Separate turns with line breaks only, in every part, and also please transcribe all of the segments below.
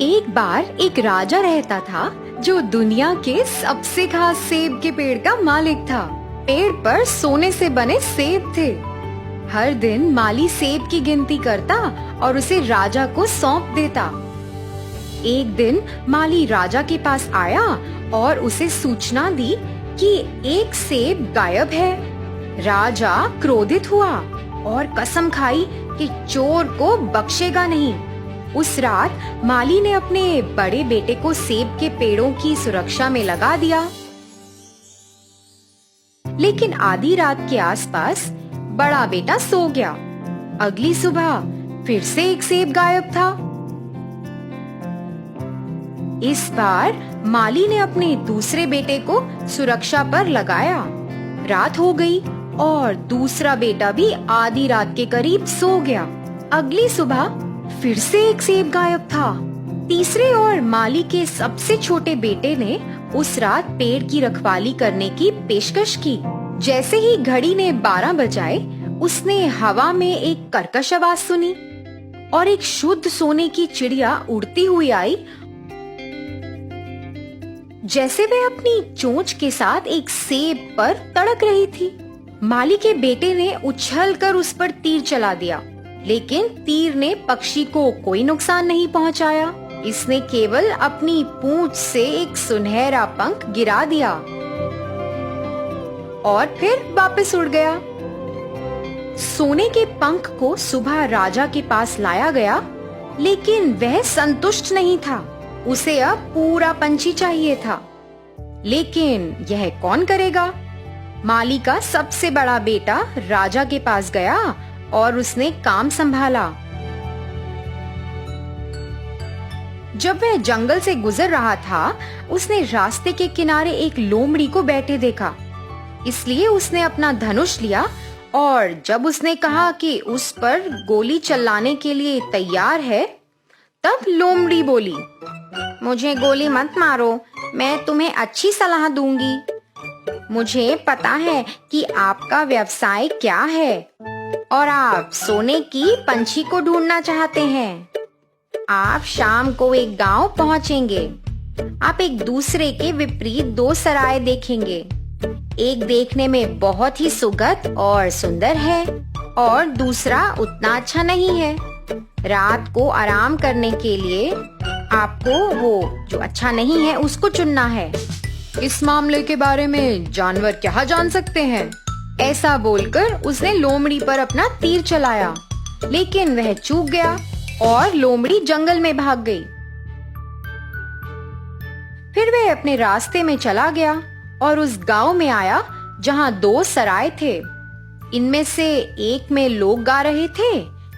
एक बार एक राजा रहता था जो दुनिया के सबसे खास सेब के पेड़ का मालिक था। पेड़ पर सोने से बने सेब थे। हर दिन माली सेब की गिनती करता और उसे राजा को सौंप देता। एक दिन माली राजा के पास आया और उसे सूचना दी कि एक सेब गायब है। राजा क्रोधित हुआ और कसम खाई कि चोर को बख्शेगा नहीं। उस रात माली ने अपने बड़े बेटे को सेब के पेड़ों की सुरक्षा में लगा दिया। लेकिन आधी रात के आसपास बड़ा बेटा सो गया। अगली सुबह फिर से एक सेब गायब था। इस बार माली ने अपने दूसरे बेटे को सुरक्षा पर लगाया। रात हो गई और दूसरा बेटा भी आधी रात के करीब सो गया। अगली सुबह फिर से एक सेब गायब था। तीसरे और माली के सबसे छोटे बेटे ने उस रात पेड़ की रखवाली करने की पेशकश की। जैसे ही घड़ी ने 12 बजाए, उसने हवा में एक कर्कश आवाज सुनी और एक शुद्ध सोने की चिड़िया उड़ती हुई आई। जैसे वह अपनी चोंच के साथ एक सेब पर तड़क रही थी। माली के बेटे ने उछलकर उस पर तीर चला दिया, लेकिन तीर ने पक्षी को कोई नुकसान नहीं पहुंचाया। इसने केवल अपनी पूंछ से एक सुनहरा पंख गिरा दिया और फिर वापस उड़ गया। सोने के पंख को सुबह राजा के पास लाया गया, लेकिन वह संतुष्ट नहीं था। उसे अब पूरा पंछी चाहिए था। लेकिन यह कौन करेगा? माली का सबसे बड़ा बेटा राजा के पास गया और उसने काम संभाला। जब वह जंगल से गुजर रहा था, उसने रास्ते के किनारे एक लोमड़ी को बैठे देखा। इसलिए उसने अपना धनुष लिया और जब उसने कहा कि उस पर गोली चलाने के लिए तैयार है, तब लोमड़ी बोली, मुझे गोली मत मारो, मैं तुम्हें अच्छी सलाह दूंगी। मुझे पता है कि आपका व्यवसाय क्या है और आप सोने की पंछी को ढूंढना चाहते हैं। आप शाम को एक गांव पहुंचेंगे। आप एक दूसरे के विपरीत 2 सराय देखेंगे। एक देखने में बहुत ही सुगत और सुंदर है और दूसरा उतना अच्छा नहीं है। रात को आराम करने के लिए आपको वो जो अच्छा नहीं है उसको चुनना है। इस मामले के बारे में जानवर क्या जान सकते हैं? ऐसा बोलकर उसने लोमड़ी पर अपना तीर चलाया, लेकिन वह चूक गया और लोमड़ी जंगल में भाग गई। फिर वह अपने रास्ते में चला गया और उस गांव में आया जहां 2 सराय थे। इनमें से एक में लोग गा रहे थे,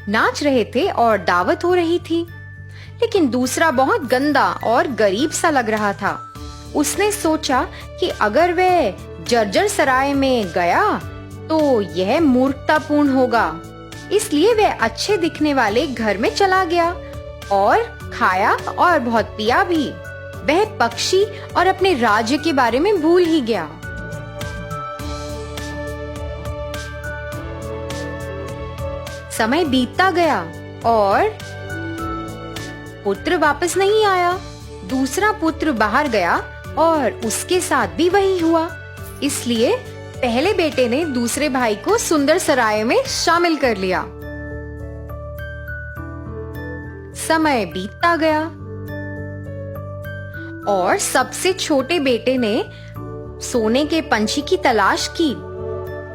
नाच रहे थे और दावत हो रही थी, लेकिन दूसरा बहुत गंदा और गरीब सा लग रहा था। उसने सोचा कि अगर वह जर्जर सराय में गया तो यह मूर्खतापूर्ण होगा। इसलिए वह अच्छे दिखने वाले घर में चला गया और खाया और बहुत पिया भी। वह पक्षी और अपने राज्य के बारे में भूल ही गया। समय बीतता गया और पुत्र वापस नहीं आया। दूसरा पुत्र बाहर गया और उसके साथ भी वही हुआ। इसलिए पहले बेटे ने दूसरे भाई को सुंदर सराय में शामिल कर लिया। समय बीतता गया और सबसे छोटे बेटे ने सोने के पंछी की तलाश की।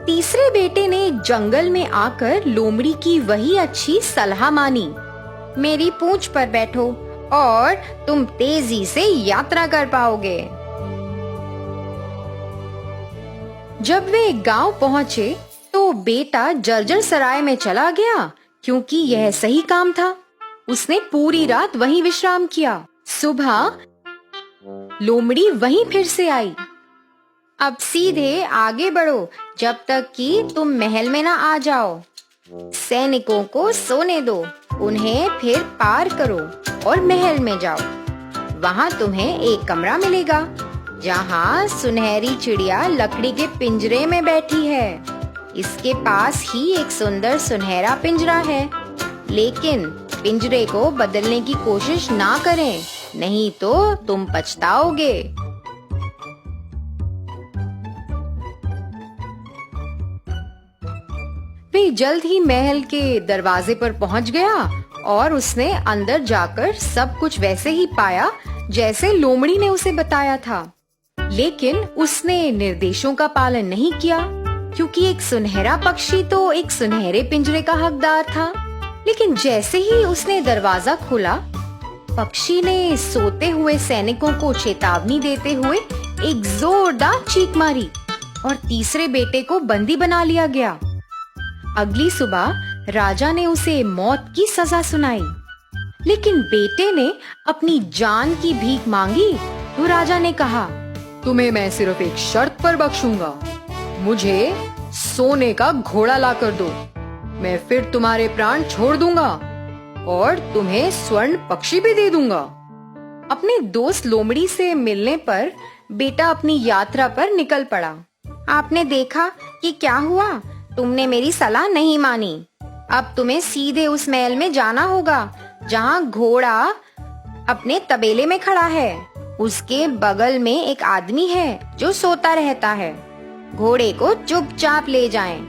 तीसरे बेटे ने जंगल में आकर लोमड़ी की वही अच्छी सलाह मानी, मेरी पूंछ पर बैठो और तुम तेजी से यात्रा कर पाओगे। जब वे गांव पहुंचे तो बेटा जर्जर सराय में चला गया, क्योंकि यह सही काम था। उसने पूरी रात वहीं विश्राम किया। सुबह लोमड़ी वहीं फिर से आई। अब सीधे आगे बढ़ो जब तक कि तुम महल में ना आ जाओ। सैनिकों को सोने दो, उन्हें फिर पार करो और महल में जाओ। वहाँ तुम्हें एक कमरा मिलेगा जहाँ सुनहरी चिड़िया लकड़ी के पिंजरे में बैठी है। इसके पास ही एक सुंदर सुनहरा पिंजरा है, लेकिन पिंजरे को बदलने की कोशिश ना करें, नहीं तो तुम पछताओगे। वे जल्द ही महल के दरवाजे पर पहुंच गया और उसने अंदर जाकर सब कुछ वैसे ही पाया जैसे लोमड़ी ने उसे बताया था। लेकिन उसने निर्देशों का पालन नहीं किया, क्योंकि एक सुनहरा पक्षी तो एक सुनहरे पिंजरे का हकदार था। लेकिन जैसे ही उसने दरवाजा खोला, पक्षी ने सोते हुए सैनिकों को चेतावनी देते हुए एक जोरदार चीख मारी और तीसरे बेटे को बंदी बना लिया गया। अगली सुबह राजा ने उसे मौत की सजा सुनाई। लेकिन बेटे ने अपनी जान की भीख मांगी तो राजा ने कहा, तुम्हें मैं सिर्फ एक शर्त पर बख्शूंगा। मुझे सोने का घोड़ा ला कर दो, मैं फिर तुम्हारे प्राण छोड़ दूंगा और तुम्हें स्वर्ण पक्षी भी दे दूंगा। अपने दोस्त लोमड़ी से मिलने पर बेटा अपनी यात्रा पर निकल पड़ा। आपने देखा कि क्या हुआ? तुमने मेरी सलाह नहीं मानी। अब तुम्हें सीधे उस महल में जाना होगा जहाँ घोड़ा अपने तबेले में खड़ा है। उसके बगल में एक आदमी है जो सोता रहता है। घोड़े को चुपचाप ले जाएं,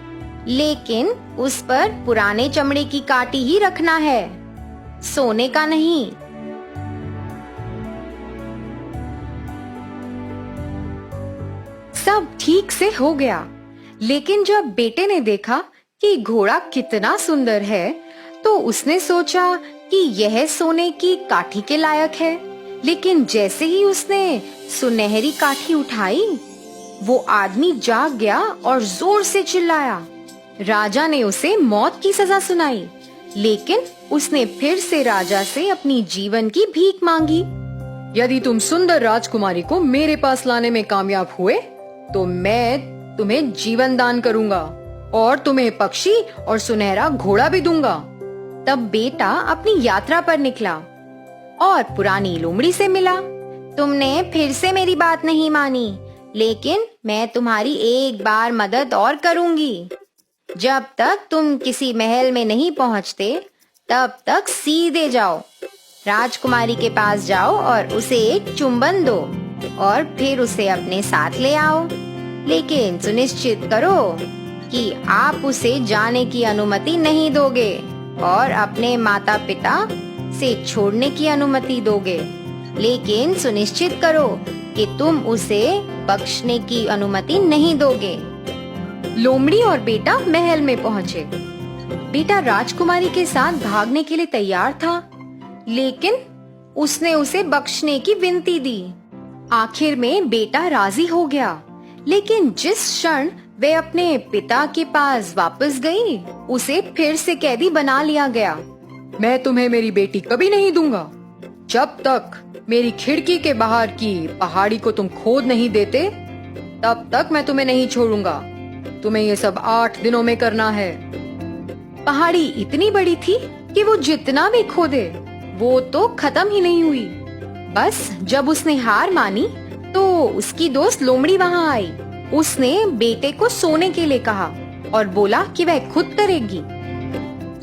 लेकिन उस पर पुराने चमड़े की काठी ही रखना है, सोने का नहीं। सब ठीक से हो गया, लेकिन जब बेटे ने देखा कि घोड़ा कितना सुंदर है, तो उसने सोचा कि यह सोने की काठी के लायक है। लेकिन जैसे ही उसने सुनहरी काठी उठाई, वो आदमी जाग गया और जोर से चिल्लाया। राजा ने उसे मौत की सजा सुनाई, लेकिन उसने फिर से राजा से अपनी जीवन की भीख मांगी। यदि तुम सुंदर राजकुमारी को मेरे पास लाने में कामयाब हुए, तो मैं तुम्हें जीवन दान करूंगा और तुम्हें पक्षी और सुनहरा घोड़ा भी दूंगा। तब बेटा अपनी यात्रा पर निकला और पुरानी लोमड़ी से मिला। तुमने फिर से मेरी बात नहीं मानी, लेकिन मैं तुम्हारी एक बार मदद और करूंगी। जब तक तुम किसी महल में नहीं पहुंचते, तब तक सीधे जाओ, राजकुमारी के पास जाओ और उसे एक चुंबन दो और फिर उसे अपने साथ ले आओ। लेकिन सुनिश्चित करो कि आप उसे जाने की अनुमति नहीं दोगे और अपने माता पिता से छोड़ने की अनुमति दोगे। लेकिन सुनिश्चित करो कि तुम उसे बख्शने की अनुमति नहीं दोगे। लोमड़ी और बेटा महल में पहुँचे। बेटा राजकुमारी के साथ भागने के लिए तैयार था, लेकिन उसने उसे बख्शने की विनती दी। आखिर में बेटा राजी हो गया, लेकिन जिस क्षण वे अपने पिता के पास वापस गई, उसे फिर से कैदी बना लिया गया। मैं तुम्हें मेरी बेटी कभी नहीं दूंगा। जब तक मेरी खिड़की के बाहर की पहाड़ी को तुम खोद नहीं देते, तब तक मैं तुम्हें नहीं छोड़ूंगा। तुम्हें ये सब 8 दिनों में करना है। पहाड़ी इतनी बड़ी थी कि वो जितना भी खोदे, वो तो खत्म ही नहीं हुई। बस जब उसने हार मानी, तो उसकी दोस्त लोमड़ी वहाँ आई। उसने बेटे को सोने के लिए कहा और बोला कि वह खुद करेगी।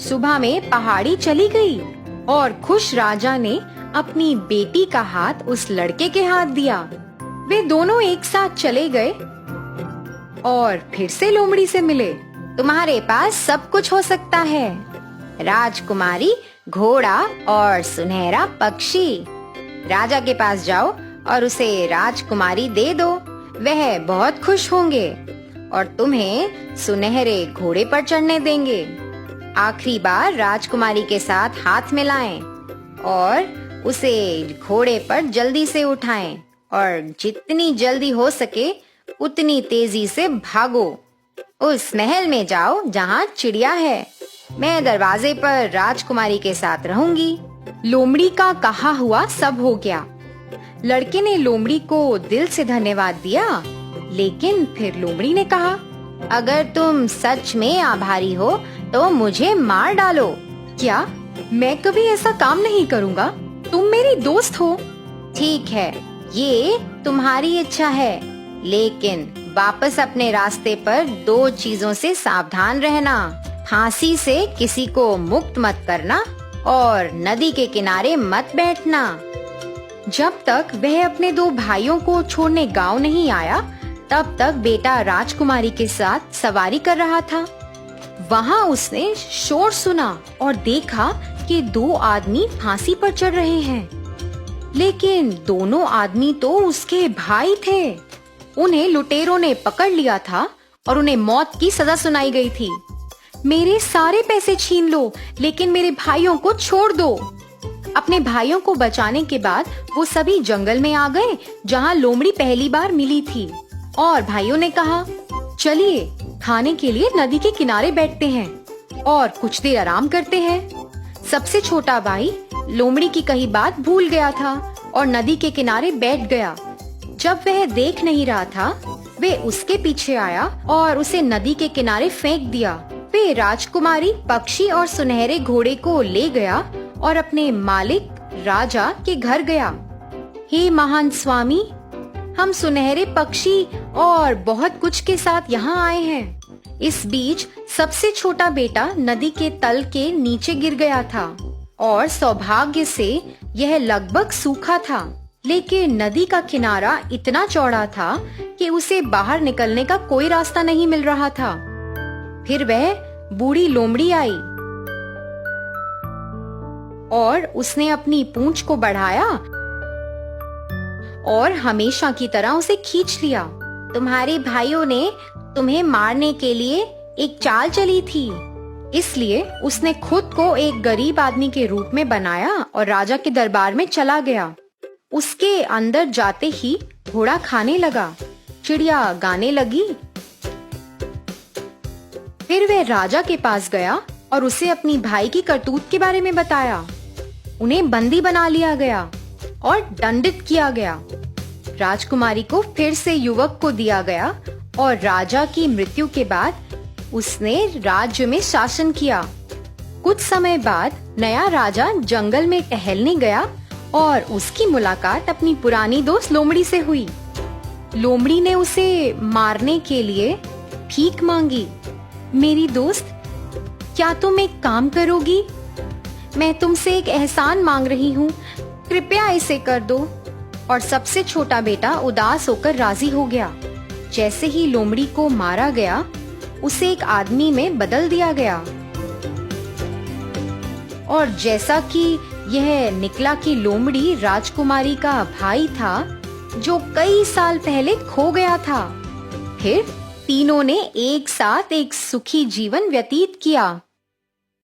सुबह में पहाड़ी चली गई और खुश राजा ने अपनी बेटी का हाथ उस लड़के के हाथ दिया। वे दोनों एक साथ चले गए और फिर से लोमड़ी से मिले। तुम्हारे पास सब कुछ हो सकता है, राजकुमारी, घोड़ा और सुनहरा पक्षी। राजा के पास जाओ और उसे राजकुमारी दे दो। वह बहुत खुश होंगे और तुम्हें सुनहरे घोड़े पर चढ़ने देंगे। आखिरी बार राजकुमारी के साथ हाथ मिलाएं और उसे घोड़े पर जल्दी से उठाएं और जितनी जल्दी हो सके उतनी तेजी से भागो। उस महल में जाओ जहाँ चिड़िया है। मैं दरवाजे पर राजकुमारी के साथ रहूंगी। लोमड़ी का कहा हुआ सब हो गया। लड़के ने लोमड़ी को दिल से धन्यवाद दिया, लेकिन फिर लोमड़ी ने कहा, अगर तुम सच में आभारी हो तो मुझे मार डालो। क्या? मैं कभी ऐसा काम नहीं करूँगा। तुम मेरी दोस्त हो। ठीक है, ये तुम्हारी इच्छा है, लेकिन वापस अपने रास्ते पर 2 चीजों से सावधान रहना। फांसी से किसी को मुक्त मत करना और नदी के किनारे मत बैठना। जब तक वह अपने दो भाइयों को छोड़ने गांव नहीं आया, तब तक बेटा राजकुमारी के साथ सवारी कर रहा था। वहाँ उसने शोर सुना और देखा कि दो आदमी फांसी पर चढ़ रहे हैं। लेकिन दोनों आदमी तो उसके भाई थे। उन्हें लुटेरों ने पकड़ लिया था और उन्हें मौत की सजा सुनाई गई थी। मेरे सारे पैसे छीन लो, लेकिन मेरे भाइयों को छोड़ दो। अपने भाइयों को बचाने के बाद वो सभी जंगल में आ गए, जहाँ लोमड़ी पहली बार मिली थी। और भाइयों ने कहा, चलिए खाने के लिए नदी के किनारे बैठते हैं और कुछ देर आराम करते हैं। सबसे छोटा भाई लोमड़ी की कही बात भूल गया था और नदी के किनारे बैठ गया। जब वह देख नहीं रहा था, वे उसके पीछे आया और उसे नदी के किनारे फेंक दिया। वे राजकुमारी, पक्षी और सुनहरे घोड़े को ले गया और अपने मालिक राजा के घर गया। हे महान स्वामी, हम सुनहरे पक्षी और बहुत कुछ के साथ यहाँ आए हैं। इस बीच सबसे छोटा बेटा नदी के तल के नीचे गिर गया था और सौभाग्य से यह लगभग सूखा था। लेकिन नदी का किनारा इतना चौड़ा था कि उसे बाहर निकलने का कोई रास्ता नहीं मिल रहा था। फिर वह बूढ़ी लोमड़ी आई और उसने अपनी पूंछ को बढ़ाया और हमेशा की तरह उसे खींच लिया। तुम्हारे भाइयों ने तुम्हें मारने के लिए एक चाल चली थी, इसलिए उसने खुद को एक गरीब आदमी के रूप में बनाया और राजा के दरबार में चला गया। उसके अंदर जाते ही घोड़ा खाने लगा, चिड़िया गाने लगी। फिर वह राजा के पास गया और उसे अपनी भाई की करतूत के बारे में बताया। उन्हें बंदी बना लिया गया और दंडित किया गया। राजकुमारी को फिर से युवक को दिया गया और राजा की मृत्यु के बाद उसने राज्य में शासन किया। कुछ समय बाद नया राजा जंगल में टहलने गया और उसकी मुलाकात अपनी पुरानी दोस्त लोमड़ी से हुई। लोमड़ी ने उसे मारने के लिए भीख मांगी। मेरी दोस्त, क्या तुम एक काम करोगी? मैं तुमसे एक एहसान मांग रही हूँ, कृपया इसे कर दो। और सबसे छोटा बेटा उदास होकर राजी हो गया। जैसे ही लोमड़ी को मारा गया, उसे एक आदमी में बदल दिया गया। और जैसा कि यह निकला कि लोमड़ी राजकुमारी का भाई था, जो कई साल पहले खो गया था। फिर तीनों ने एक साथ एक सुखी जीवन व्यतीत किया।